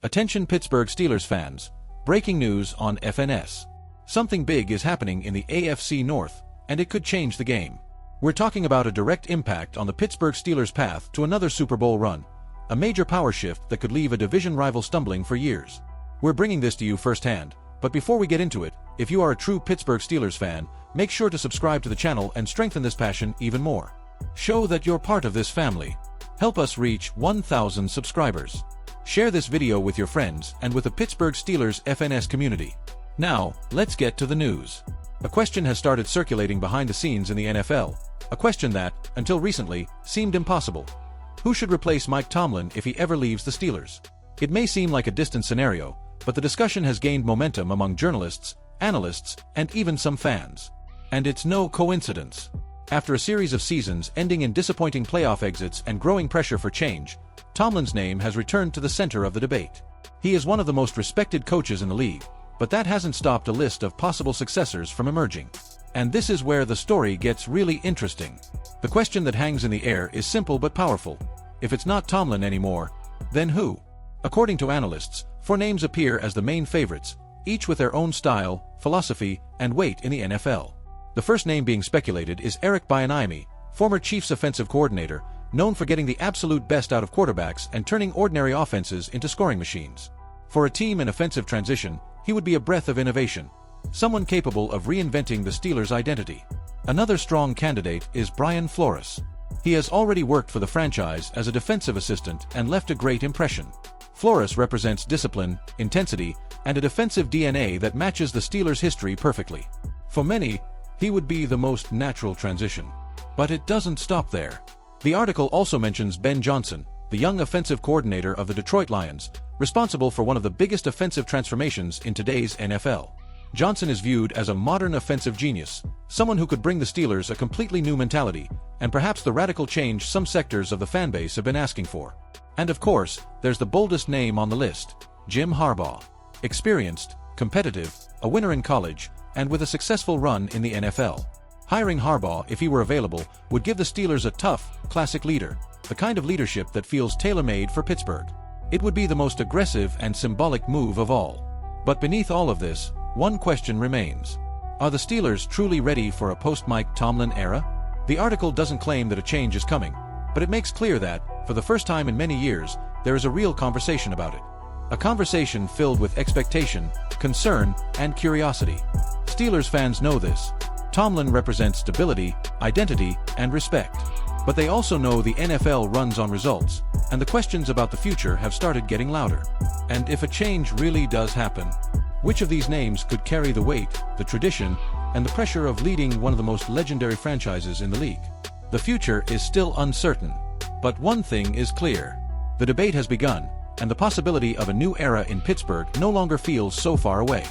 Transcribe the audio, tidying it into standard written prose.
Attention Pittsburgh Steelers fans. Breaking news on FNS. Something big is happening in the AFC North, and it could change the game. We're talking about a direct impact on the Pittsburgh Steelers' path to another Super Bowl run, a major power shift that could leave a division rival stumbling for years. We're bringing this to you firsthand, but before we get into it, if you are a true Pittsburgh Steelers fan, make sure to subscribe to the channel and strengthen this passion even more. Show that you're part of this family. Help us reach 1,000 subscribers. Share this video with your friends and with the Pittsburgh Steelers FNS community. Now, let's get to the news. A question has started circulating behind the scenes in the NFL, a question that, until recently, seemed impossible. Who should replace Mike Tomlin if he ever leaves the Steelers? It may seem like a distant scenario, but the discussion has gained momentum among journalists, analysts, and even some fans. And it's no coincidence. After a series of seasons ending in disappointing playoff exits and growing pressure for change, Tomlin's name has returned to the center of the debate. He is one of the most respected coaches in the league, but that hasn't stopped a list of possible successors from emerging. And this is where the story gets really interesting. The question that hangs in the air is simple but powerful. If it's not Tomlin anymore, then who? According to analysts, 4 names appear as the main favorites, each with their own style, philosophy, and weight in the NFL. The first name being speculated is Eric Bieniemy, former Chiefs offensive coordinator, known for getting the absolute best out of quarterbacks and turning ordinary offenses into scoring machines. For a team in offensive transition, he would be a breath of innovation, someone capable of reinventing the Steelers' identity. Another strong candidate is Brian Flores. He has already worked for the franchise as a defensive assistant and left a great impression. Flores represents discipline, intensity, and a defensive DNA that matches the Steelers' history perfectly. For many, he would be the most natural transition. But it doesn't stop there. The article also mentions Ben Johnson, the young offensive coordinator of the Detroit Lions, responsible for one of the biggest offensive transformations in today's NFL. Johnson is viewed as a modern offensive genius, someone who could bring the Steelers a completely new mentality, and perhaps the radical change some sectors of the fanbase have been asking for. And of course, there's the boldest name on the list, Jim Harbaugh. Experienced, competitive, a winner in college, and with a successful run in the NFL. Hiring Harbaugh, if he were available, would give the Steelers a tough, classic leader, the kind of leadership that feels tailor-made for Pittsburgh. It would be the most aggressive and symbolic move of all. But beneath all of this, one question remains. Are the Steelers truly ready for a post-Mike Tomlin era? The article doesn't claim that a change is coming, but it makes clear that, for the first time in many years, there is a real conversation about it. A conversation filled with expectation, concern, and curiosity. Steelers fans know this. Tomlin represents stability, identity, and respect. But they also know the NFL runs on results, and the questions about the future have started getting louder. And if a change really does happen, which of these names could carry the weight, the tradition, and the pressure of leading one of the most legendary franchises in the league? The future is still uncertain. But one thing is clear. The debate has begun, and the possibility of a new era in Pittsburgh no longer feels so far away.